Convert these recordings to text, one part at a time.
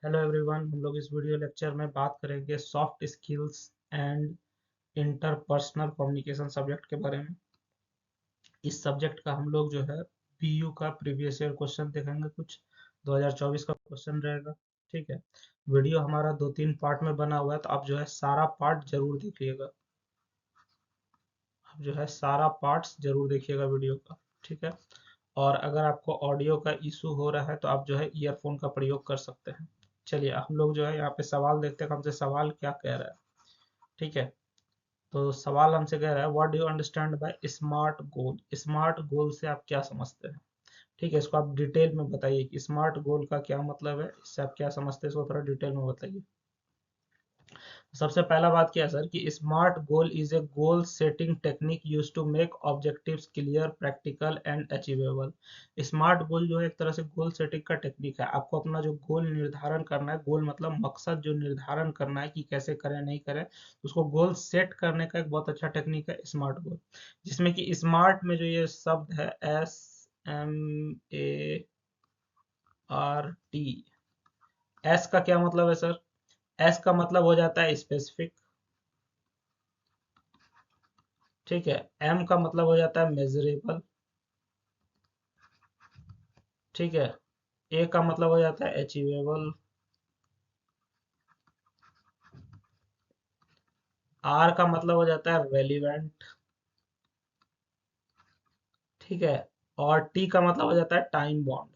Hello everyone, हम लोग इस वीडियो लेक्चर में बात करेंगे soft skills and interpersonal communication subject के बारे में। इस सब्जेक्ट का हम लोग जो है पीयू का प्रीवियस ईयर क्वेश्चन देखेंगे। कुछ 2024 का क्वेश्चन रहेगा। ठीक है। वीडियो हमारा 2-3 पार्ट में बना हुआ है, तो आप जो है सारा पार्ट जरूर देखिएगा। आप जो है सारा पार्ट्स जरूर देखिएगा वीडियो का। ठीक है। और अगर आपको ऑडियो का इशू हो रहा है तो आप जो है ईयरफोन का प्रयोग कर सकते हैं। चलिए हम लोग जो है यहाँ पे सवाल देखते हैं, हमसे सवाल क्या कह रहा है। ठीक है। तो सवाल हमसे कह रहा है, what do you understand by smart goal. Smart गोल से आप क्या समझते हैं। ठीक है, इसको आप डिटेल में बताइए कि स्मार्ट गोल का क्या मतलब है, इससे आप क्या समझते हैं, इसको थोड़ा डिटेल में बताइए। सबसे पहला बात क्या है सर कि smart goal is a goal setting technique use to make objectives clear, practical and achievable. Smart goal जो है एक तरह से गोल सेटिंग का टेक्निक है। आपको अपना जो गोल निर्धारण करना है, गोल मतलब मकसद जो निर्धारण करना है कि कैसे करें नहीं करें, उसको गोल सेट करने का एक बहुत अच्छा टेक्निक है स्मार्ट गोल। जिसमें कि स्मार्ट में जो ये शब्द है SMART, एस का क्या मतलब है सर। एस का मतलब हो जाता है स्पेसिफिक। ठीक है। एम का मतलब हो जाता है मेजरेबल। ठीक है। ए का मतलब हो जाता है अचीवेबल। आर का मतलब हो जाता है रेलिवेंट। ठीक है। और टी का मतलब हो जाता है टाइम बॉन्ड।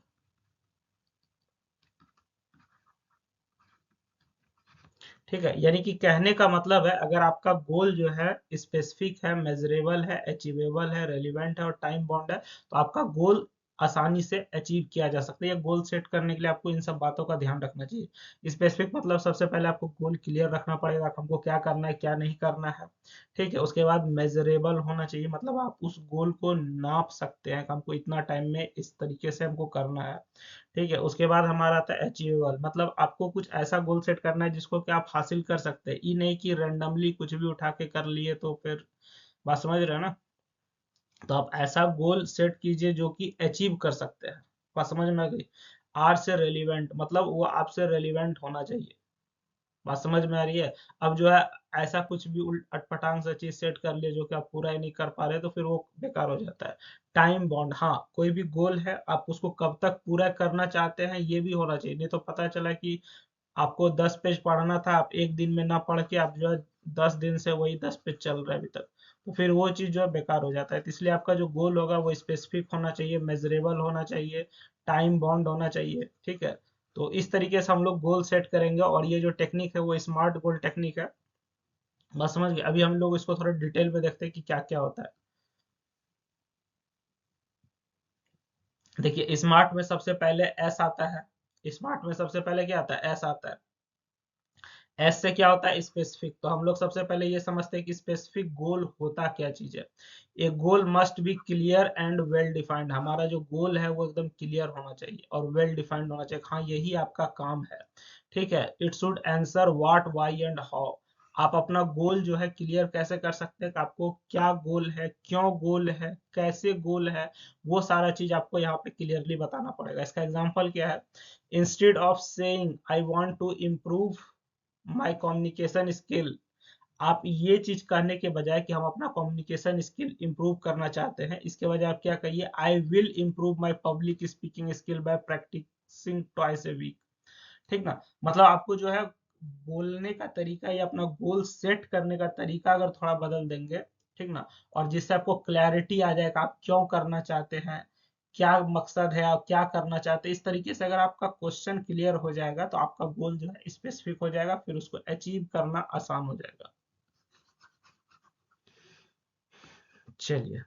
ठीक है, यानी कि कहने का मतलब है अगर आपका गोल जो है स्पेसिफिक है, मेजरेबल है, अचीवेबल है, रेलिवेंट है और टाइम बॉन्ड है, तो आपका गोल आसानी से अचीव किया जा सकता है। या गोल सेट करने के लिए आपको इन सब बातों का ध्यान रखना चाहिए। स्पेसिफिक मतलब सबसे पहले आपको गोल क्लियर रखना पड़ेगा कि हमको क्या करना है क्या नहीं करना है। ठीक है। उसके बाद मेजरेबल होना चाहिए, मतलब आप उस गोल को नाप सकते हैं कि हमको इतना टाइम में इस तरीके से हमको करना है। ठीक है। उसके बाद हमारा आता है अचीवेबल, मतलब आपको कुछ ऐसा गोल सेट करना है जिसको कि आप हासिल कर सकते हैं। ये नहीं कि रैंडमली कुछ भी उठा के कर लिए, तो फिर बात समझ रहे हैं ना। तो आप ऐसा गोल सेट कीजिए जो कि अचीव कर सकते हैं। बात समझ में आ गई। आर से रेलिवेंट मतलब वो आपसे रेलिवेंट होना चाहिए। बात समझ में आ रही है। अब जो है ऐसा कुछ भी उल्ट अटपटांग सा चीज सेट कर लिए जो कि आप पूरा ही नहीं कर पा रहे, तो फिर वो बेकार हो जाता है। टाइम बॉन्ड, हाँ कोई भी गोल है आप उसको कब तक पूरा करना चाहते हैं ये भी होना चाहिए। नहीं तो पता चला कि आपको 10 पेज पढ़ना था, आप एक दिन में ना पढ़ के आप जो है 10 दिन से वही 10 पेज चल रहा है अभी तक, तो फिर वो चीज जो है बेकार हो जाता है। तो इसलिए आपका जो गोल होगा वो स्पेसिफिक होना चाहिए, मेजरेबल होना चाहिए, टाइम बाउंड होना चाहिए। ठीक है। तो इस तरीके से हम लोग गोल सेट करेंगे, और ये जो टेक्निक है वो स्मार्ट गोल टेक्निक है। बस समझ गए। अभी हम लोग इसको थोड़ा डिटेल में देखते हैं कि क्या क्या होता है। देखिए स्मार्ट में सबसे पहले एस आता है। स्मार्ट में सबसे पहले क्या आता है, एस आता है। एस से क्या होता है, स्पेसिफिक। तो हम लोग सबसे पहले ये समझते हैं कि स्पेसिफिक गोल होता क्या चीज है। एक goal must be clear and well defined. हमारा जो गोल है वो एकदम क्लियर होना चाहिए और वेल डिफाइंड होना चाहिए। हाँ यही आपका काम है। ठीक है। It should answer what, why and how. आप अपना गोल जो है क्लियर कैसे कर सकते हैं कि आपको क्या गोल है, क्यों गोल है, कैसे गोल है, वो सारा चीज आपको यहाँ पे क्लियरली बताना पड़ेगा। इसका एग्जांपल क्या है, instead of saying I want to improve my communication skill, आप ये चीज कहने के बजाय कि हम अपना कम्युनिकेशन स्किल इंप्रूव करना चाहते हैं, इसके बजाय आप क्या कहिए, I will improve my public speaking skill by practising twice a week. ठीक ना। मतलब आपको जो है बोलने का तरीका या अपना गोल सेट करने का तरीका अगर थोड़ा बदल देंगे, ठीक ना, और जिससे आपको क्लैरिटी आ जाएगा आप क्यों करना चाहते हैं, क्या मकसद है, आप क्या करना चाहते हैं, इस तरीके से अगर आपका क्वेश्चन क्लियर हो जाएगा तो आपका गोल जो है स्पेसिफिक हो जाएगा, फिर उसको अचीव करना आसान हो जाएगा। चलिए।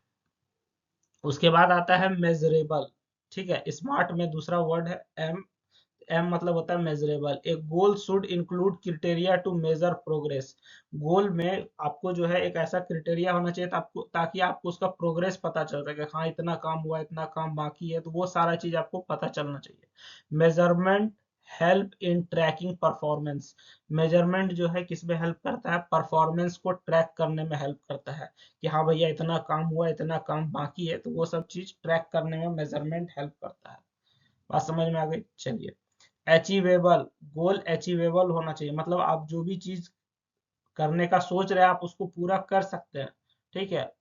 उसके बाद आता है मेजरेबल। ठीक है। स्मार्ट में दूसरा वर्ड है एम। एम मतलब होता है मेजरेबल। एक goal should include criteria to measure progress. Goal में आपको जो है एक ऐसा क्रिटेरिया होना चाहिए ताकि आपको उसका प्रोग्रेस पता चल सके, हाँ इतना काम हुआ इतना काम बाकी है, तो वो सारा चीज आपको पता चलना चाहिए। Measurement help in tracking performance. Measurement जो है किसमें हेल्प करता है, परफॉर्मेंस को ट्रैक करने में हेल्प करता है कि हाँ भैया इतना काम हुआ इतना काम बाकी है, तो वो सब चीज ट्रैक करने में मेजरमेंट हेल्प करता है। बात समझ में आ गई। चलिए। अचीवेबल, गोल अचीवेबल होना चाहिए, मतलब आप जो भी चीज करने का सोच रहे हैं आप उसको पूरा कर सकते हैं, ठीक है।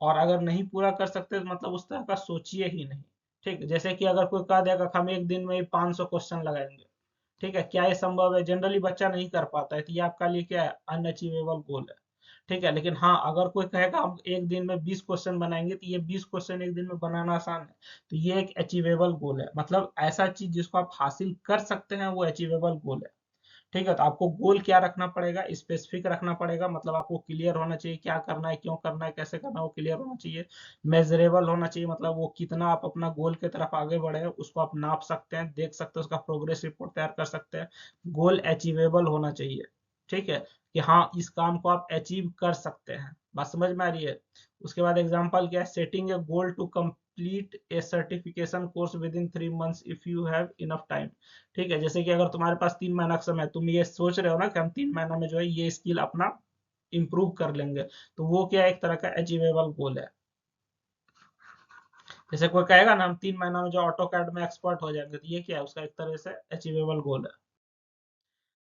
और अगर नहीं पूरा कर सकते तो मतलब उस तरह का सोचिए ही नहीं, ठीक। जैसे कि अगर कोई कह देगा कि हम एक दिन में ही 500 क्वेश्चन लगाएंगे, ठीक है, क्या ये संभव है? जनरली बच्चा नहीं कर पाता है, तो ये आपका लिए क्या है, अनअचीवेबल गोल है, ठीक है। लेकिन हाँ, अगर कोई कहेगा हम एक दिन में 20 क्वेश्चन बनाएंगे, तो ये 20 क्वेश्चन एक दिन में बनाना आसान है, तो ये एक अचीवेबल गोल है, मतलब ऐसा चीज जिसको आप हासिल कर सकते हैं वो अचीवेबल गोल है, ठीक है। तो आपको गोल क्या रखना पड़ेगा, स्पेसिफिक रखना पड़ेगा, मतलब आपको क्लियर होना चाहिए क्या करना है, क्यों करना है, कैसे करना है, वो क्लियर होना चाहिए। मेजरेबल होना चाहिए, मतलब वो कितना आप अपना गोल की तरफ आगे बढ़े हैं उसको आप नाप सकते हैं, देख सकते हैं, उसका प्रोग्रेस रिपोर्ट तैयार कर सकते हैं। गोल अचीवेबल होना चाहिए, ठीक है, कि हाँ इस काम को आप अचीव कर सकते हैं। बात समझ में आ रही है? उसके बाद एग्जांपल क्या है, setting a goal to complete a certification course within 3 months if you have enough time, ठीक है। जैसे कि अगर तुम्हारे पास 3 महीना का समय है, तुम ये सोच रहे हो ना कि हम 3 महीना में जो है ये स्किल अपना इम्प्रूव कर लेंगे, तो वो क्या है, एक तरह का अचीवेबल गोल है। जैसे कोई कहेगा ना हम 3 महीना में जो ऑटो कैड में एक्सपर्ट हो जाएंगे, तो ये क्या है, उसका एक तरह से अचीवेबल गोल है।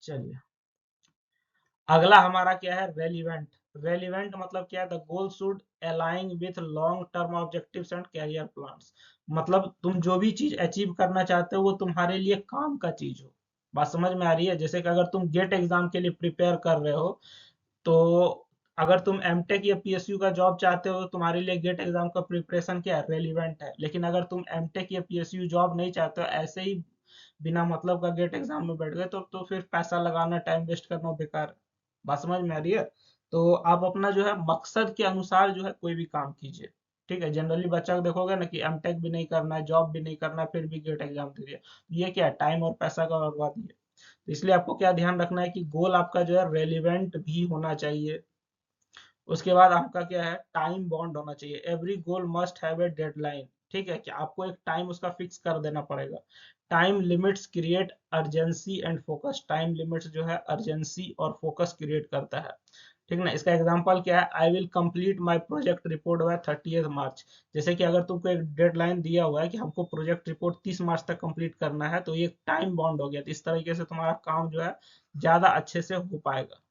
चलिए, अगला हमारा क्या है, रेलिवेंट। रेलिवेंट मतलब क्या है, the goal should align with long term objectives and career plans, मतलब तुम जो भी चीज अचीव करना चाहते हो वो तुम्हारे लिए काम का चीज हो। बात समझ में आ रही है? जैसे कि अगर तुम गेट एग्जाम के लिए प्रिपेयर कर रहे हो, तो अगर तुम एमटेक या पीएसयू का जॉब चाहते हो तो तुम्हारे लिए गेट एग्जाम का प्रिपरेशन क्या है, रेलिवेंट है। लेकिन अगर तुम एमटेक या पीएसयू जॉब नहीं चाहते हो, ऐसे ही बिना मतलब का गेट एग्जाम में बैठ गए, तो फिर पैसा लगाना, टाइम वेस्ट करना बेकार है। बात समझ में आ रही है? तो आप अपना जो है मकसद के अनुसार जो है कोई भी काम कीजिए, ठीक है। जनरली बच्चा को देखोगे ना कि एमटेक भी नहीं करना है, जॉब भी नहीं करना है, फिर भी गेट एग्जाम दे दिया, ये क्या है, टाइम और पैसा का बर्बादी है। तो इसलिए आपको क्या ध्यान रखना है कि गोल आपका जो है रेलिवेंट भी होना चाहिए। उसके बाद आपका क्या है, टाइम बॉन्ड होना चाहिए, every goal must have a deadline, ठीक है, कि आपको एक टाइम उसका फिक्स कर देना पड़ेगा। Time limits create urgency and focus, time limits जो है अर्जेंसी और फोकस क्रिएट करता है, ठीक ना। इसका एग्जांपल क्या है, I will complete my project report by 30 मार्च। जैसे कि अगर तुमको एक डेडलाइन दिया हुआ है कि हमको प्रोजेक्ट रिपोर्ट 30 मार्च तक कंप्लीट करना है, तो ये टाइम बॉन्ड हो गया, तो इस तरीके से तुम्हारा काम जो है ज्यादा अच्छे से हो पाएगा।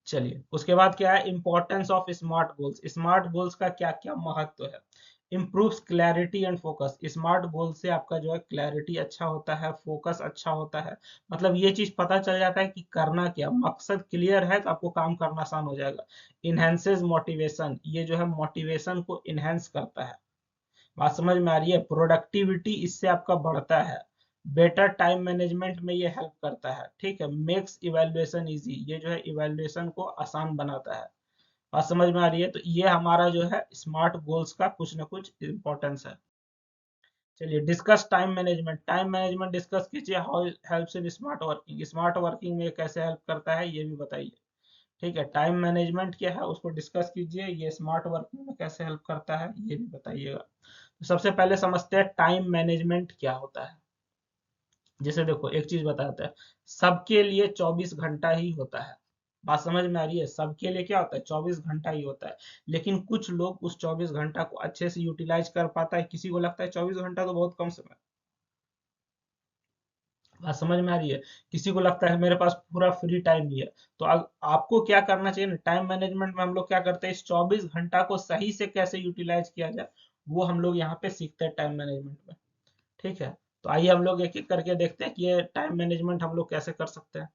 चलिए, उसके बाद क्या है, importance of smart goals. Smart goals का क्या क्या महत्व है, improves clarity and focus, smart गोल से आपका जो है क्लैरिटी अच्छा होता है, फोकस अच्छा होता है, मतलब ये चीज पता चल जाता है कि करना क्या, मकसद क्लियर है तो आपको काम करना आसान हो जाएगा। इनहेंसेस मोटिवेशन, ये जो है मोटिवेशन को इनहेंस करता है। बात समझ में आ रही है? प्रोडक्टिविटी इससे आपका बढ़ता है। बेटर टाइम मैनेजमेंट में ये हेल्प करता है, ठीक है। मेक्स इवेल्युएशन इजी, ये जो है इवेल्युएशन को आसान बनाता है। बात समझ में आ रही है? तो ये हमारा जो है स्मार्ट गोल्स का कुछ ना कुछ इंपॉर्टेंस है। चलिए, discuss time management. Time management discuss कीजिए, how helps in smart working, smart working में कैसे हेल्प करता है ये भी बताइए, ठीक है। टाइम मैनेजमेंट क्या है उसको डिस्कस कीजिए, ये स्मार्ट वर्किंग में कैसे हेल्प करता है ये भी बताइएगा। तो सबसे पहले समझते हैं टाइम मैनेजमेंट क्या होता है। जैसे देखो, एक चीज बताता है, सबके लिए 24 घंटा ही होता है। बात समझ में आ रही है? सबके लिए क्या होता है, 24 घंटा ही होता है। लेकिन कुछ लोग उस 24 घंटा को अच्छे से यूटिलाइज कर पाता है, किसी को लगता है 24 घंटा तो बहुत कम समय। बात समझ में आ रही है? किसी को लगता है मेरे पास पूरा फ्री टाइम ही है। तो आपको क्या करना चाहिए ना, टाइम मैनेजमेंट में हम लोग क्या करते हैं, इस 24 घंटा को सही से कैसे यूटिलाइज किया जाए, वो हम लोग यहाँ पे सीखते हैं टाइम मैनेजमेंट में, ठीक है। तो आइए हम लोग एक एक करके देखते हैं कि ये टाइम मैनेजमेंट हम लोग कैसे कर सकते हैं।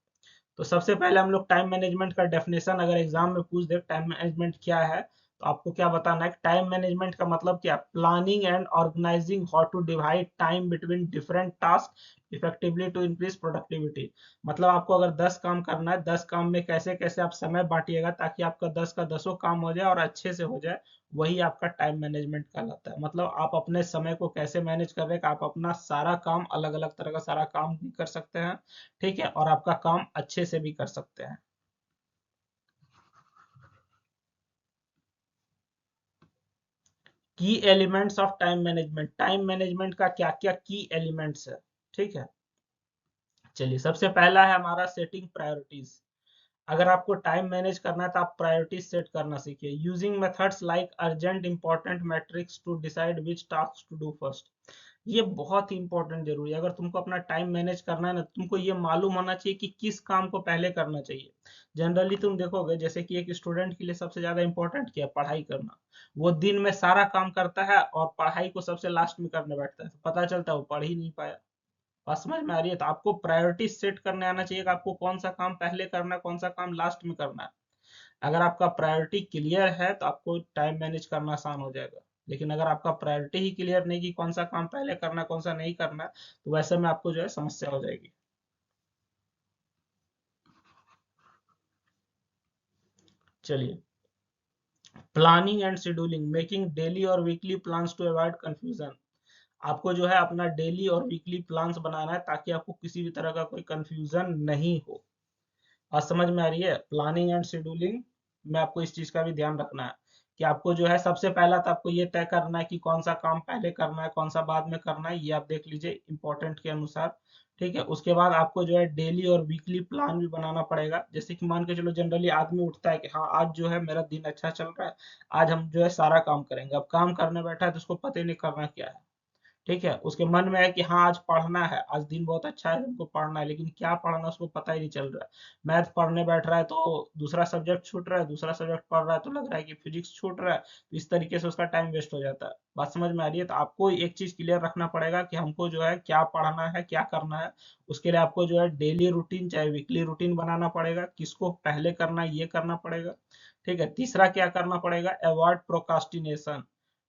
तो सबसे पहले हम लोग टाइम मैनेजमेंट का डेफिनेशन अगर एग्जाम में पूछ दे टाइम मैनेजमेंट क्या है, तो आपको क्या बताना है, टाइम मैनेजमेंट का मतलब क्या, planning and organising how to divide time between different task effectively to increase productivity. मतलब आपको अगर 10 काम करना है, 10 काम में कैसे कैसे आप समय बांटिएगा ताकि आपका 10 का 10 काम हो जाए और अच्छे से हो जाए, वही आपका टाइम मैनेजमेंट कहलाता है। मतलब आप अपने समय को कैसे मैनेज कर रहे हैं, आप अपना सारा काम, अलग अलग तरह का सारा काम भी कर सकते हैं, ठीक है, और आपका काम अच्छे से भी कर सकते हैं। की elements of time management, time management का क्या क्या की एलिमेंट्स है, ठीक है। चलिए, सबसे पहला है हमारा सेटिंग प्रायोरिटीज। अगर आपको टाइम मैनेज करना है तो आप प्रायोरिटीज सेट करना सीखिए, using methods like urgent important matrix to decide which task to do first. ये बहुत ही इंपॉर्टेंट जरूरी है। अगर तुमको अपना टाइम मैनेज करना है ना, तुमको ये मालूम होना चाहिए कि किस काम को पहले करना चाहिए। जनरली तुम देखोगे जैसे कि एक स्टूडेंट के लिए सबसे ज्यादा इंपॉर्टेंट क्या है, पढ़ाई करना। वो दिन में सारा काम करता है और पढ़ाई को सबसे लास्ट में करने बैठता है, तो पता चलता है वो पढ़ ही नहीं पाया। बात समझ में आ रही है? तो आपको प्रायोरिटी सेट करने आना चाहिए कि आपको कौन सा काम पहले करना है, कौन सा काम लास्ट में करना है। अगर आपका प्रायोरिटी क्लियर है तो आपको टाइम मैनेज करना आसान हो जाएगा। लेकिन अगर आपका प्रायोरिटी ही क्लियर नहीं कि कौन सा काम पहले करना है, कौन सा नहीं करना है, तो वैसे में आपको जो है समस्या हो जाएगी। चलिए, planning and scheduling, making daily और weekly plans to avoid confusion. आपको जो है अपना डेली और वीकली प्लान्स बनाना है ताकि आपको किसी भी तरह का कोई कंफ्यूजन नहीं हो। बात समझ में आ रही है? प्लानिंग एंड शेड्यूलिंग में आपको इस चीज का भी ध्यान रखना है कि आपको जो है सबसे पहला तो आपको ये तय करना है कि कौन सा काम पहले करना है, कौन सा बाद में करना है, ये आप देख लीजिए इंपॉर्टेंट के अनुसार। ठीक है, उसके बाद आपको जो है डेली और वीकली प्लान भी बनाना पड़ेगा। जैसे कि मान के चलो जनरली आदमी उठता है कि हाँ आज जो है मेरा दिन अच्छा चल रहा है, आज हम जो है सारा काम करेंगे। अब काम करने बैठा है तो उसको पता ही नहीं करना क्या है। ठीक है, उसके मन में है कि हाँ आज पढ़ना है, आज दिन बहुत अच्छा है, हमको पढ़ना है, लेकिन क्या पढ़ना है उसको पता ही नहीं चल रहा है। मैथ पढ़ने बैठ रहा है तो दूसरा सब्जेक्ट छूट रहा है, दूसरा सब्जेक्ट पढ़ रहा है तो लग रहा है कि फिजिक्स छूट रहा है, तो इस तरीके से उसका टाइम वेस्ट हो जाता है। बात समझ में आ रही है? तो आपको एक चीज क्लियर रखना पड़ेगा कि हमको जो है क्या पढ़ना है, क्या करना है। उसके लिए आपको जो है डेली रूटीन चाहे वीकली रूटीन बनाना पड़ेगा, किसको पहले करना है ये करना पड़ेगा। ठीक है, तीसरा क्या करना पड़ेगा, अवॉइड प्रोकास्टिनेशन।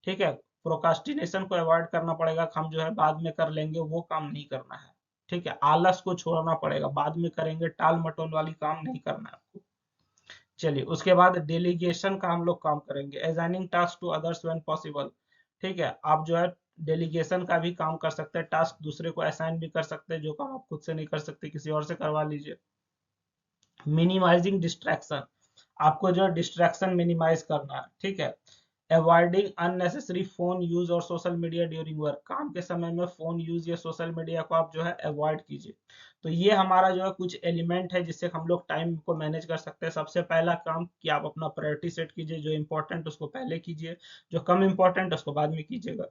ठीक है, प्रोकास्टिनेशन को अवॉइड करना पड़ेगा, हम जो है बाद में कर लेंगे वो काम नहीं करना है। ठीक है, आलस को छोड़ना पड़ेगा, बाद में करेंगे टाल मटोल वाली काम नहीं करना है आपको। चलिए, उसके बाद डेलीगेशन का हम लोग काम करेंगे, assigning task to others when possible. ठीक है, आप जो है डेलीगेशन का भी काम कर सकते हैं, टास्क दूसरे को असाइन भी कर सकते हैं, जो काम आप खुद से नहीं कर सकते किसी और से करवा लीजिए। मिनिमाइजिंग डिस्ट्रैक्शन, आपको जो डिस्ट्रैक्शन मिनिमाइज करना है। ठीक है, अवॉइडिंग अननेसेसरी फोन यूज और सोशल मीडिया ड्यूरिंग वर्क, काम के समय में फोन यूज या सोशल मीडिया को आप जो है अवॉइड कीजिए। तो ये हमारा जो है कुछ एलिमेंट है जिससे हम लोग टाइम को मैनेज कर सकते हैं। सबसे पहला काम कि आप अपना प्रायोरिटी सेट कीजिए, जो इंपॉर्टेंट उसको पहले कीजिए, जो कम इंपॉर्टेंट उसको बाद में कीजिएगा।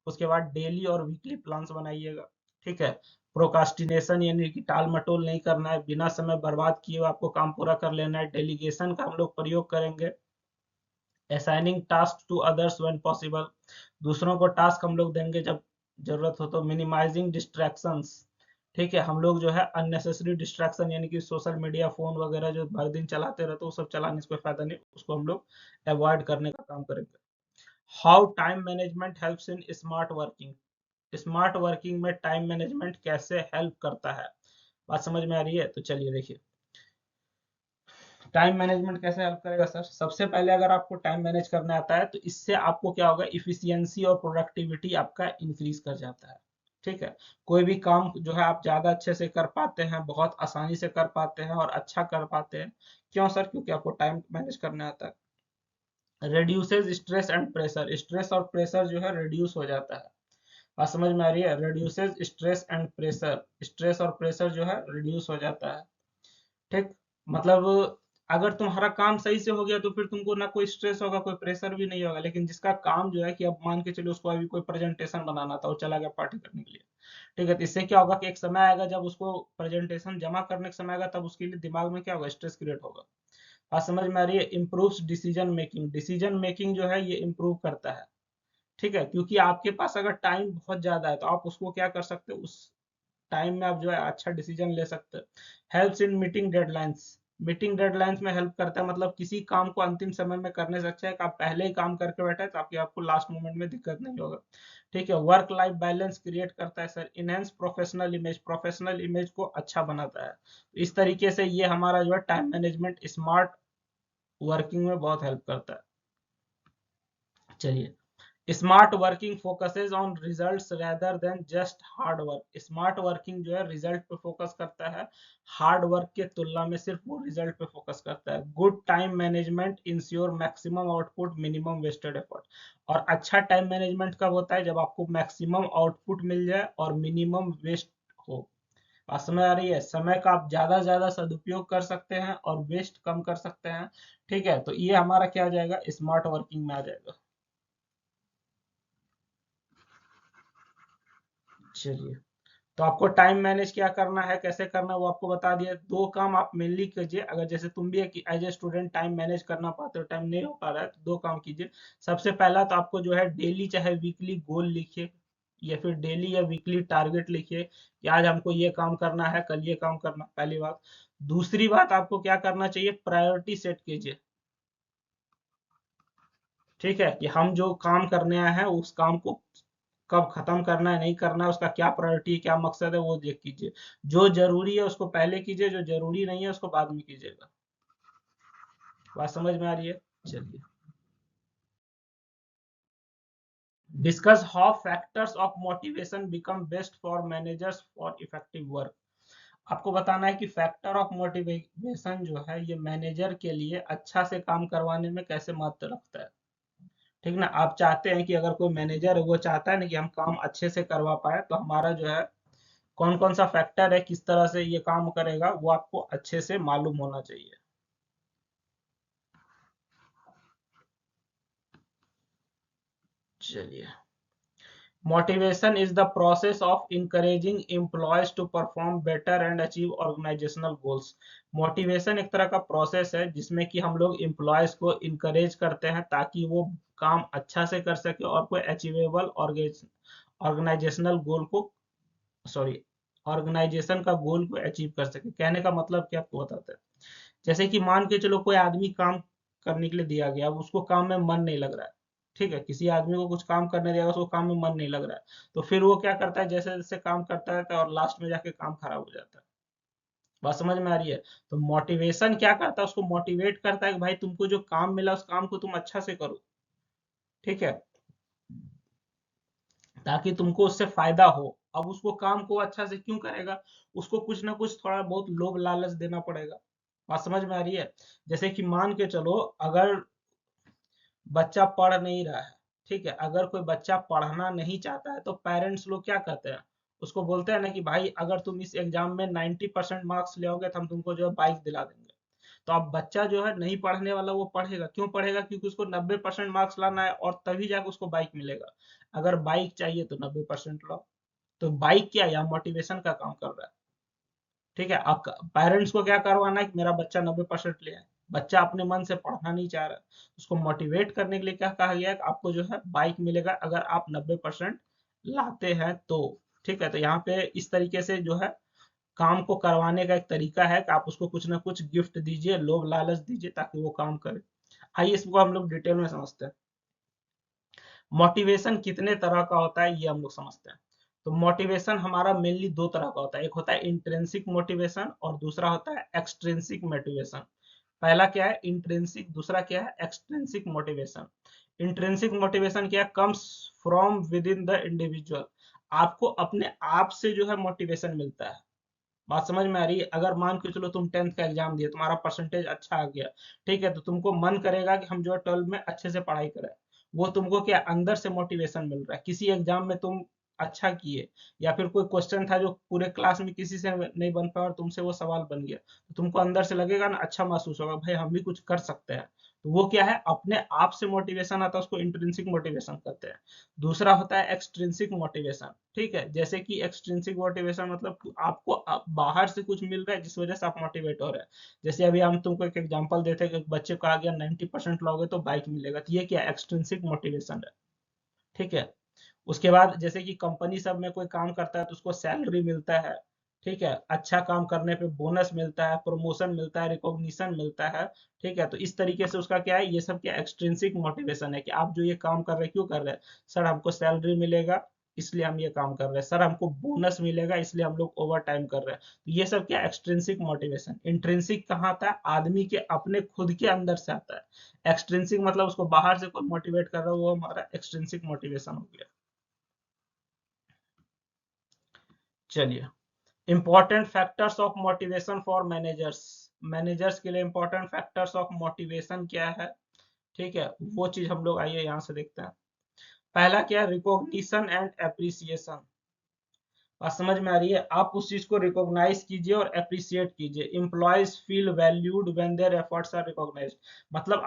उसके बाद डेली और वीकली प्लान्स बनाइएगा। ठीक है, प्रोकास्टिनेशन यानी कि टाल मटोल नहीं करना है, बिना समय बर्बाद किए आपको काम पूरा कर लेना है। डेलीगेशन का हम लोग प्रयोग करेंगे। Assigning task to others when possible, दूसरों को टास्क हम लोग देंगे जब जरूरत हो तो। मिनिमाइजिंग डिस्ट्रैक्शंस, ठीक है, हम लोग जो है अननेसेसरी डिस्ट्रैक्शन यानी कि सोशल मीडिया फोन वगैरह जो भर दिन चलाते रहते हैं वो सब चलाने से कोई फायदा नहीं, उसको हम लोग अवॉइड करने का काम करेंगे। How time management helps in smart working, smart working में टाइम मैनेजमेंट कैसे हेल्प करता है, बात समझ में आ रही है? तो चलिए देखिए, टाइम मैनेजमेंट कैसे हेल्प करेगा सर। सबसे पहले अगर आपको टाइम मैनेज करना आता है तो इससे आपको क्या होगा, इफिशियंसी और प्रोडक्टिविटी आपका इंक्रीज कर जाता है। ठीक है, कोई भी काम जो है आप ज्यादा अच्छे से कर पाते हैं, बहुत आसानी से कर पाते हैं और अच्छा कर पाते हैं। क्यों सर? क्योंकि आपको टाइम मैनेज करना आता है। Reduces stress and pressure, stress और प्रेशर जो है रिड्यूस हो जाता है। बात समझ में आ रही है? Reduces stress and pressure, stress और प्रेशर जो है रिड्यूस हो जाता है। ठीक, मतलब अगर तुम्हारा काम सही से हो गया तो फिर तुमको ना कोई स्ट्रेस होगा, कोई प्रेशर भी नहीं होगा। लेकिन जिसका काम जो है कि अब मान के चलो उसको अभी कोई प्रेजेंटेशन बनाना था, वो चला गया पार्टी करने के लिए। ठीक है, तो इससे क्या होगा कि एक समय आएगा जब उसको प्रेजेंटेशन जमा करने का समय आएगा, तब उसके लिए दिमाग में क्या होगा, स्ट्रेस क्रिएट होगा। बात समझ में आ रही है? Improves decision making, decision making जो है ये इम्प्रूव करता है। ठीक है, क्योंकि आपके पास अगर टाइम बहुत ज्यादा है तो आप उसको क्या कर सकते हो, उस टाइम में आप जो है अच्छा डिसीजन ले सकते हैं। Helps in meeting deadlines, meeting deadlines में हेल्प करता है, मतलब किसी काम को अंतिम समय में करने से अच्छा है कि आप पहले ही काम करके बैठे ताकि आपको लास्ट मोमेंट में दिक्कत नहीं होगा। ठीक है, वर्क लाइफ बैलेंस क्रिएट करता है sir. Enhance professional image, professional image को अच्छा बनाता है। इस तरीके से ये हमारा जो है टाइम मैनेजमेंट स्मार्ट वर्किंग में बहुत हेल्प करता है। चलिए, smart working focuses on results rather than just hard work, smart working जो है रिजल्ट पे फोकस करता है, हार्ड वर्क के तुलना में सिर्फ वो रिजल्ट पे फोकस करता है। Good time management ensure maximum output minimum wasted effort, और अच्छा टाइम मैनेजमेंट कब होता है, जब आपको मैक्सिमम आउटपुट मिल जाए और मिनिमम वेस्ट हो। बात समझ आ रही है? समय का आप ज्यादा ज्यादा सदुपयोग कर सकते हैं और वेस्ट कम कर सकते हैं। ठीक है, तो ये हमारा क्या आ जाएगा, स्मार्ट वर्किंग में आ जाएगा। चलिए, तो आपको टाइम मैनेज क्या करना है, कैसे करना है वो आपको बता दिया। दो काम आप मेनली कीजिए, अगर जैसे तुम भी as a student time manage करना पाते हो, टाइम नहीं हो पा रहा है, तो दो काम कीजिए। सबसे पहला तो आपको जो है डेली चाहे वीकली गोल लिखिए, या फिर डेली या वीकली टारगेट लिखिए कि आज हमको ये काम करना है, कल ये काम करना, पहली बात। दूसरी बात, आपको क्या करना चाहिए, प्रायोरिटी सेट कीजिए। ठीक है, कि हम जो काम करने आए हैं उस काम को कब खत्म करना है, नहीं करना है, उसका क्या प्रायोरिटी है, क्या मकसद है, वो देख कीजिए। जो जरूरी है उसको पहले कीजिए, जो जरूरी नहीं है उसको बाद में कीजिएगा। बात समझ में आ रही है? चलिए, discuss how factors of motivation become best for managers for effective work. आपको बताना है कि फैक्टर ऑफ मोटिवेशन जो है ये मैनेजर के लिए अच्छा से काम करवाने में कैसे महत्व रखता है। ठीक ना, आप चाहते हैं कि अगर कोई मैनेजर है वो चाहता है ना कि हम काम अच्छे से करवा पाए, तो हमारा जो है कौन कौन सा फैक्टर है, किस तरह से ये काम करेगा, वो आपको अच्छे से मालूम होना चाहिए। चलिए, motivation is the process of encouraging employees to perform better and achieve organisational goals. Motivation एक तरह का प्रोसेस है जिसमें कि हम लोग एम्प्लॉयज को इंकरेज करते हैं ताकि वो काम अच्छा से कर सके और कोई अचीवेबल ऑर्गेनाइजेशनल गोल को, सॉरी, ऑर्गेनाइजेशन का गोल को अचीव कर सके। कहने का मतलब क्या, आपको बताते हैं। जैसे कि मान के चलो कोई आदमी काम करने के लिए दिया गया, अब उसको काम में मन नहीं लग रहा है। ठीक है, किसी आदमी को कुछ काम करने दिया, उसको काम में मन नहीं लग रहा है, तो फिर वो क्या करता है, जैसे जैसे काम करता रहता है और लास्ट में जाके काम खराब हो जाता है। बात समझ में आ रही है? तो मोटिवेशन क्या करता है, उसको मोटिवेट करता है कि भाई तुमको जो काम मिला उस काम को तुम अच्छा से करो। ठीक है, ताकि तुमको उससे फायदा हो। अब उसको काम को अच्छा से क्यों करेगा, उसको कुछ ना कुछ थोड़ा बहुत लोभ लालच देना पड़ेगा। बात समझ में आ रही है? जैसे कि मान के चलो, अगर बच्चा पढ़ नहीं रहा है, ठीक है, अगर कोई बच्चा पढ़ना नहीं चाहता है तो पेरेंट्स लोग क्या कहते हैं, उसको बोलते हैं ना कि भाई अगर तुम इस एग्जाम में 90% मार्क्स ले आओगे तो हम तुमको जो है बाइक दिला देंगे। तो अब बच्चा जो है नहीं पढ़ने वाला वो पढ़ेगा, क्यों पढ़ेगा, क्योंकि उसको 90% मार्क्स लाना है और तभी जाकर उसको बाइक मिलेगा। अगर बाइक चाहिए तो 90% लाओ। तो बाइक क्या, या मोटिवेशन का काम कर रहा है। ठीक है, अब पेरेंट्स को क्या करवाना है कि मेरा बच्चा 90% ले आए। बच्चा अपने मन से पढ़ना नहीं चाह रहा, उसको मोटिवेट करने के लिए क्या कहा गया है कि आपको जो है बाइक मिलेगा अगर आप 90% लाते हैं तो। ठीक है, तो यहाँ पे इस तरीके से जो है काम को करवाने का एक तरीका है कि आप उसको कुछ ना कुछ गिफ्ट दीजिए, लोभ लालच दीजिए ताकि वो काम करे। आइए इसको हम लोग डिटेल में समझते हैं। मोटिवेशन कितने तरह का होता है ये हम लोग समझते हैं। तो मोटिवेशन हमारा मेनली दो तरह का होता है, एक होता है इंट्रिंसिक मोटिवेशन और दूसरा होता है एक्सट्रिंसिक मोटिवेशन। पहला क्या है, इंट्रिंसिक, दूसरा क्या है, एक्सट्रिंसिक मोटिवेशन। इंट्रिंसिक मोटिवेशन क्या, comes from with in the individual. आपको अपने आप से जो है मोटिवेशन मिलता है। बात समझ में आ रही है? अगर मान के चलो तुम 10th का एग्जाम दिए, तुम्हारा परसेंटेज अच्छा आ गया, ठीक है, तो तुमको मन करेगा कि हम जो है 12 में अच्छे से पढ़ाई करें। वो तुमको क्या, अंदर से मोटिवेशन मिल रहा है। किसी एग्जाम में तुम अच्छा किए, या फिर कोई क्वेश्चन था जो पूरे क्लास में किसी से नहीं बन पाया और तुमसे वो सवाल बन गया, तो तुमको अंदर से लगेगा ना, अच्छा महसूस होगा, भाई हम भी कुछ कर सकते हैं। तो वो क्या है, अपने आप से मोटिवेशन आता है, उसको इंट्रिंसिक मोटिवेशन कहते हैं। दूसरा होता है एक्सट्रिंसिक मोटिवेशन। ठीक है, जैसे कि एक्सट्रिंसिक मोटिवेशन मतलब कि आपको बाहर से कुछ मिल रहा है जिस वजह से आप मोटिवेट हो रहे हैं। जैसे अभी हम तुमको एक एग्जांपल देते हैं कि बच्चे को आ गया 90% लाओगे तो बाइक मिलेगा, तो ये क्या एक्सट्रिंसिक मोटिवेशन है। ठीक है, उसके बाद जैसे कि कंपनी सब में कोई काम करता है तो उसको सैलरी मिलता है। ठीक है, अच्छा काम करने पे बोनस मिलता है, प्रमोशन मिलता है, रिकॉग्निशन मिलता है। ठीक है, तो इस तरीके से उसका क्या है, ये सब क्या एक्सट्रिंसिक मोटिवेशन है कि आप जो ये काम कर रहे हैं क्यों कर रहे हैं, सर हमको सैलरी मिलेगा इसलिए हम ये काम कर रहे हैं, सर हमको बोनस मिलेगा इसलिए हम लोग ओवर टाइम कर रहे हैं। तो ये सब क्या एक्सट्रिंसिक मोटिवेशन। इंट्रिंसिक कहाँ आता है, आदमी के अपने खुद के अंदर से आता है। एक्सट्रिंसिक मतलब उसको बाहर से कोई मोटिवेट कर रहा है, वो हमारा एक्सट्रिंसिक मोटिवेशन हो गया। चलिए, important factors of motivation for managers. Managers के लिए इंपॉर्टेंट फैक्टर्स ऑफ मोटिवेशन क्या है, ठीक है, वो चीज हम लोग आइए यहाँ से देखते हैं। पहला क्या है, रिकॉग्निशन एंड एप्रिसिएशन। बात समझ में आ रही है? आप उस चीज को रिकॉग्नाइज कीजिए और अप्रिशिएट कीजिए। Employees feel valued when their efforts are recognised. मतलब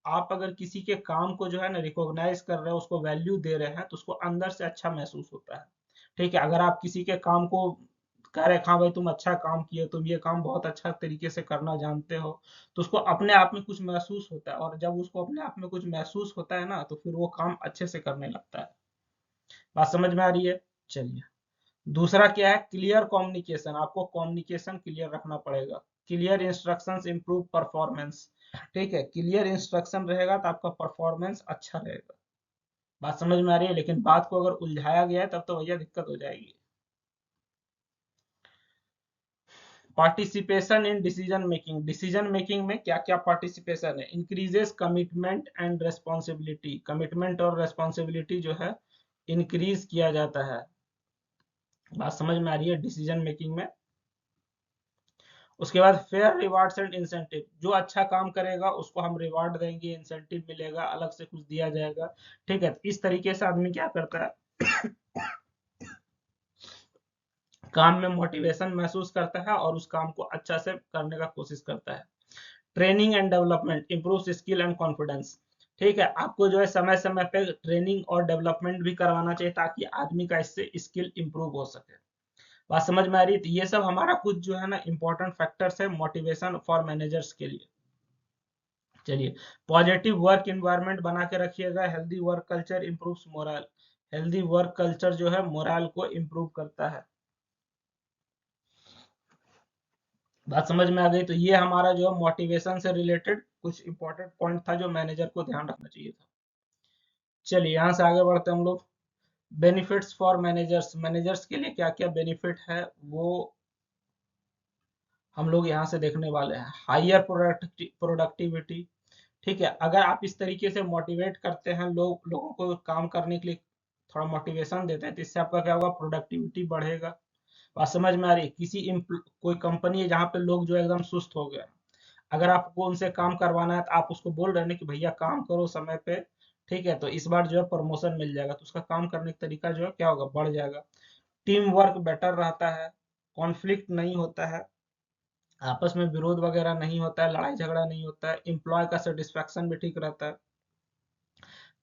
आप अगर किसी के काम को जो है ना रिकॉग्नाइज कर रहे हैं, उसको वैल्यू दे रहे हैं, तो उसको अंदर से अच्छा महसूस होता है। ठीक है, अगर आप किसी के काम को कह रहे हाँ भाई तुम अच्छा काम किए, तुम ये काम बहुत अच्छा तरीके से करना जानते हो, तो उसको अपने आप में कुछ महसूस होता है, और जब उसको अपने आप में कुछ महसूस होता है ना, तो फिर वो काम अच्छे से करने लगता है। बात समझ में आ रही है? चलिए, दूसरा क्या है, क्लियर कम्युनिकेशन। आपको कम्युनिकेशन क्लियर रखना पड़ेगा। Clear instructions improve performance. ठीक है, क्लियर इंस्ट्रक्शन रहेगा तो आपका परफॉर्मेंस अच्छा रहेगा। बात समझ में आ रही है? लेकिन बात को अगर उलझाया गया है तब तो भैया दिक्कत हो जाएगी। Participation in decision making. Decision making में क्या क्या पार्टिसिपेशन है? Increases commitment and responsibility. Commitment और रेस्पॉन्सिबिलिटी जो है इंक्रीज किया जाता है। बात समझ में आ रही है डिसीजन मेकिंग में? उसके बाद फेयर रिवार्ड्स एंड इंसेंटिव। जो अच्छा काम करेगा उसको हम रिवार्ड देंगे, इंसेंटिव मिलेगा, अलग से कुछ दिया जाएगा। ठीक है, इस तरीके से आदमी क्या करता है काम में मोटिवेशन महसूस करता है और उस काम को अच्छा से करने का कोशिश करता है। Training and development improve skill and confidence. ठीक है, आपको जो है समय समय पे ट्रेनिंग और डेवलपमेंट भी करवाना चाहिए ताकि आदमी का इससे स्किल इंप्रूव हो सके। बात समझ में आ रही है? तो ये सब हमारा कुछ जो है ना इंपॉर्टेंट फैक्टर्स है मोटिवेशन फॉर मैनेजर्स के लिए। चलिए, पॉजिटिव वर्क एनवायरनमेंट बना के रखिएगा। Healthy work culture improves moral. Healthy work culture जो है मोरल को इंप्रूव करता है। बात समझ में आ गई? तो ये हमारा जो है मोटिवेशन से रिलेटेड कुछ इंपॉर्टेंट पॉइंट था जो मैनेजर को ध्यान रखना चाहिए था। चलिए, यहाँ से आगे बढ़ते हैं हम लोग। Benefits for managers. मैनेजर्स के लिए क्या क्या बेनिफिट है वो हम लोग यहाँ से देखने वाले हैं। Higher productivity. ठीक है, अगर आप इस तरीके से मोटिवेट करते हैं लोगों को काम करने के लिए, थोड़ा मोटिवेशन देते हैं, तो इससे आपका क्या होगा, प्रोडक्टिविटी बढ़ेगा। बात समझ में आ रही है? कोई कंपनी है जहाँ पे लोग जो एकदम सुस्त हो गए, अगर आपको उनसे काम करवाना है तो आप उसको बोल रहे हैं कि भैया काम करो समय पे, ठीक है, तो इस बार जो है प्रमोशन मिल जाएगा, तो उसका काम करने का तरीका जो है क्या होगा, बढ़ जाएगा। टीम वर्क बेटर रहता है। कॉन्फ्लिक्ट नहीं होता है, आपस में विरोध वगैरह नहीं होता है, लड़ाई झगड़ा नहीं होता है, एम्प्लॉय का सेटिस्फेक्शन भी ठीक रहता है,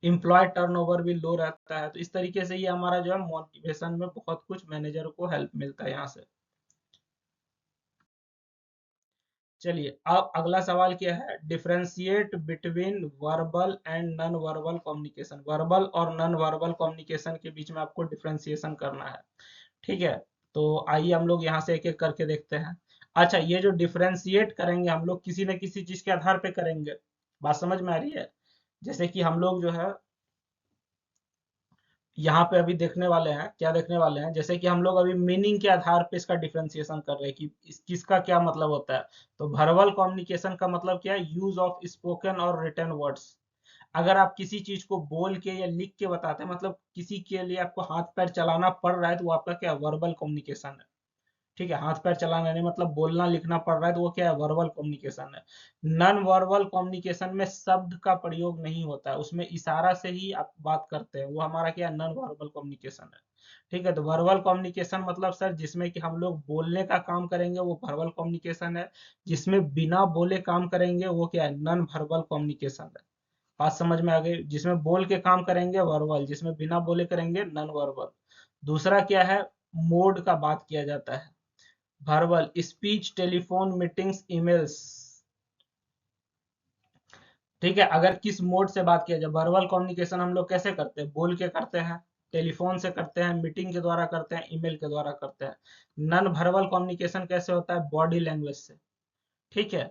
एम्प्लॉय टर्नओवर भी लो रहता है। तो इस तरीके से ये हमारा जो है मोटिवेशन में बहुत कुछ मैनेजर को हेल्प मिलता है यहाँ से। चलिए, अब अगला सवाल क्या है, differentiate between verbal and non verbal communication. Verbal और नॉन वर्बल कम्युनिकेशन के बीच में आपको डिफरेंशिएशन करना है। ठीक है, तो आइए हम लोग यहाँ से एक एक करके देखते हैं। अच्छा, ये जो डिफरेंशिएट करेंगे हम लोग किसी न किसी चीज के आधार पे करेंगे। बात समझ में आ रही है? जैसे कि हम लोग जो है यहाँ पे अभी देखने वाले हैं, क्या देखने वाले हैं, जैसे कि हम लोग अभी मीनिंग के आधार पे इसका डिफरेंशिएशन कर रहे हैं कि किसका क्या मतलब होता है। तो वर्बल कम्युनिकेशन का मतलब क्या है, यूज ऑफ स्पोकन और रिटन वर्ड्स। अगर आप किसी चीज को बोल के या लिख के बताते हैं, मतलब किसी के लिए आपको हाथ पैर चलाना पड़ रहा है, तो वो आपका क्या वर्बल कम्युनिकेशन है। ठीक है, हाथ पैर चलाना नहीं मतलब बोलना लिखना पड़ रहा है, तो वो क्या है, वर्बल कम्युनिकेशन है। नॉन वर्बल कम्युनिकेशन में शब्द का प्रयोग नहीं होता है, उसमें इशारा से ही आप बात करते हैं, वो हमारा क्या है, नॉन वर्बल कम्युनिकेशन है। ठीक है, तो वर्बल कम्युनिकेशन मतलब सर जिसमें कि हम लोग बोलने का काम करेंगे वो वर्बल कम्युनिकेशन है। जिसमें बिना बोले काम करेंगे वो क्या है, नॉन वर्बल कम्युनिकेशन है। बात समझ में आ गई? जिसमें बोल के काम करेंगे वर्बल, जिसमें बिना बोले करेंगे नॉन वर्बल। दूसरा क्या है, मोड का बात किया जाता है। Verbal speech, telephone, meetings, emails. ठीक है, अगर किस मोड से बात किया जाए, वर्बल कम्युनिकेशन हम लोग कैसे करते हैं, बोल के करते हैं, टेलीफोन से करते हैं, मीटिंग के द्वारा करते हैं, ईमेल के द्वारा करते हैं। नॉन वर्बल कम्युनिकेशन कैसे होता है, बॉडी लैंग्वेज से। ठीक है,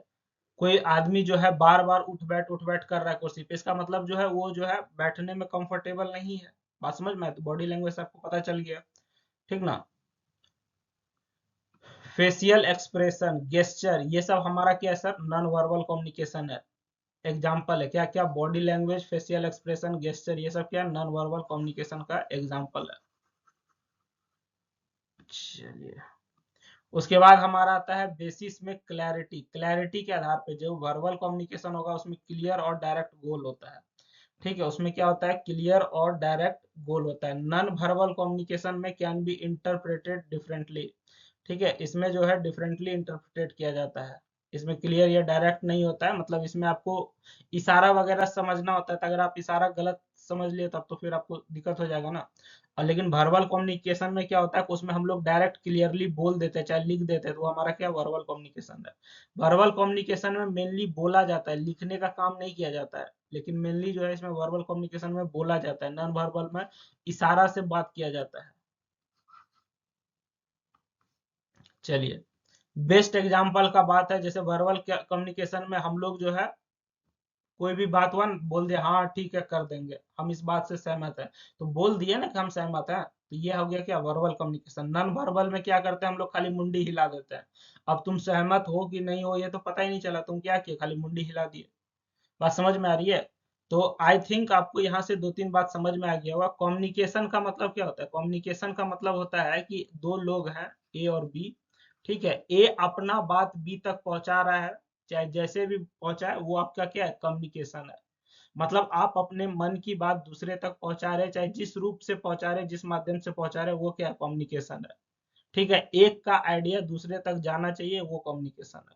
कोई आदमी जो है बार बार उठ बैठ कर रहा है कुर्सी पे, इसका मतलब जो है वो जो है बैठने में कंफर्टेबल नहीं है। बात समझ में आए? तो बॉडी लैंग्वेज से आपको पता चल गया। ठीक ना? फेशियल एक्सप्रेशन, गेस्चर, ये सब हमारा क्या है सर, नॉन वर्बल कम्युनिकेशन है। एग्जाम्पल है क्या क्या, body language, facial expression, gesture, ये सब क्या नॉन वर्बल कम्युनिकेशन का एग्जाम्पल है। चलिए, उसके बाद हमारा आता है बेसिस में क्लैरिटी। क्लैरिटी के आधार पे जो वर्बल कम्युनिकेशन होगा उसमें क्लियर और डायरेक्ट गोल होता है। ठीक है, उसमें क्या होता है, क्लियर और डायरेक्ट गोल होता है। नॉन वर्बल कम्युनिकेशन में कैन बी इंटरप्रेटेड डिफरेंटली। ठीक है, इसमें जो है डिफरेंटली इंटरप्रेट किया जाता है। इसमें क्लियर या डायरेक्ट नहीं होता है, मतलब इसमें आपको इशारा वगैरह समझना होता है, तो अगर आप इशारा गलत समझ लिए तब तो फिर आपको दिक्कत हो जाएगा ना। और लेकिन वर्बल कम्युनिकेशन में क्या होता है कि उसमें हम लोग डायरेक्ट क्लियरली बोल देते हैं, चाहे लिख देते हैं, तो वो हमारा क्या वर्बल कम्युनिकेशन है। वर्बल कम्युनिकेशन में मेनली बोला जाता है, लिखने का काम नहीं किया जाता है, लेकिन मेनली जो है इसमें वर्बल कम्युनिकेशन में बोला जाता है। नॉन वर्बल में इशारा से बात किया जाता है। चलिए, बेस्ट एग्जाम्पल का बात है, जैसे वर्बल कम्युनिकेशन में हम लोग जो है कोई भी बात हुआ बोल दिया, हाँ ठीक है कर देंगे, हम इस बात से सहमत हैं, तो बोल दिए ना कि हम सहमत हैं, तो ये हो गया क्या, वर्बल कम्युनिकेशन। नॉन वर्बल में क्या करते हैं हम लोग, खाली मुंडी हिला देते हैं। अब तुम सहमत हो कि नहीं हो ये तो पता ही नहीं चला, तुम क्या किए, खाली मुंडी हिला दिए। बात समझ में आ रही है? तो आई थिंक आपको यहाँ से दो तीन बात समझ में आ गया होगा। कम्युनिकेशन का मतलब क्या होता है? कम्युनिकेशन का मतलब होता है कि दो लोग हैं, ए और बी, ठीक है, ए अपना बात बी तक पहुंचा रहा है, चाहे जैसे भी पहुंचाए, वो आपका क्या है, कम्युनिकेशन है। मतलब आप अपने मन की बात दूसरे तक पहुंचा रहे, चाहे जिस रूप से पहुंचा रहे, जिस माध्यम से पहुंचा रहे, वो क्या है, कम्युनिकेशन है। ठीक है, एक का आइडिया दूसरे तक जाना चाहिए, वो कम्युनिकेशन है।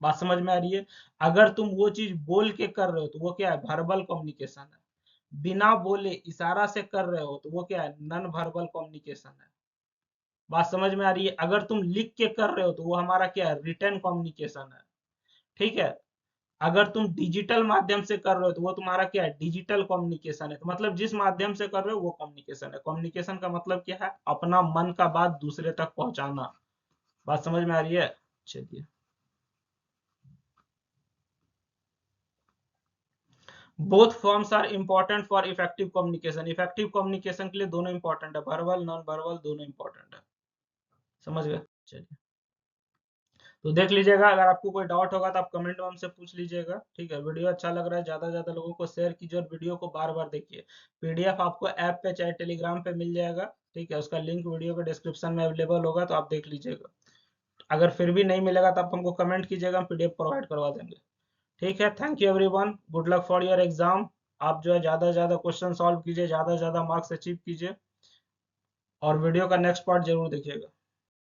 बात समझ में आ रही है? अगर तुम वो चीज बोल के कर रहे हो तो वो क्या है, वर्बल कम्युनिकेशन है। बिना बोले इशारा से कर रहे हो तो वो क्या है, नॉन वर्बल कम्युनिकेशन है। बात समझ में आ रही है? अगर तुम लिख के कर रहे हो तो वो हमारा क्या है, रिटन कम्युनिकेशन है। ठीक है, अगर तुम डिजिटल माध्यम से कर रहे हो तो वो तुम्हारा क्या है, डिजिटल कम्युनिकेशन है। तो मतलब जिस माध्यम से कर रहे हो वो कम्युनिकेशन है। कम्युनिकेशन का मतलब क्या है, अपना मन का बात दूसरे तक पहुंचाना। बात समझ में आ रही है? चलिए, both forms are important for effective communication. Effective communication के लिए दोनों इंपॉर्टेंट है, वर्बल नॉन वर्बल दोनों इंपॉर्टेंट है। समझ गए? चलिए, तो देख लीजिएगा, अगर आपको कोई डाउट होगा तो आप कमेंट में हमसे पूछ लीजिएगा। ठीक है, वीडियो अच्छा लग रहा है, ज्यादा से ज्यादा लोगों को शेयर कीजिए और वीडियो को बार बार देखिए। पीडीएफ आपको ऐप पे चाहे टेलीग्राम पे मिल जाएगा। ठीक है, उसका लिंक वीडियो के डिस्क्रिप्शन में अवेलेबल होगा, तो आप देख लीजिएगा। अगर फिर भी नहीं मिलेगा तो आप हमको कमेंट कीजिएगा, हम पीडीएफ प्रोवाइड करवा देंगे। ठीक है, thank you everyone, good luck for your exam. आप जो है ज्यादा से ज्यादा क्वेश्चन सॉल्व कीजिए, ज्यादा से ज्यादा मार्क्स अचीव कीजिए, और वीडियो का नेक्स्ट पार्ट जरूर देखिएगा।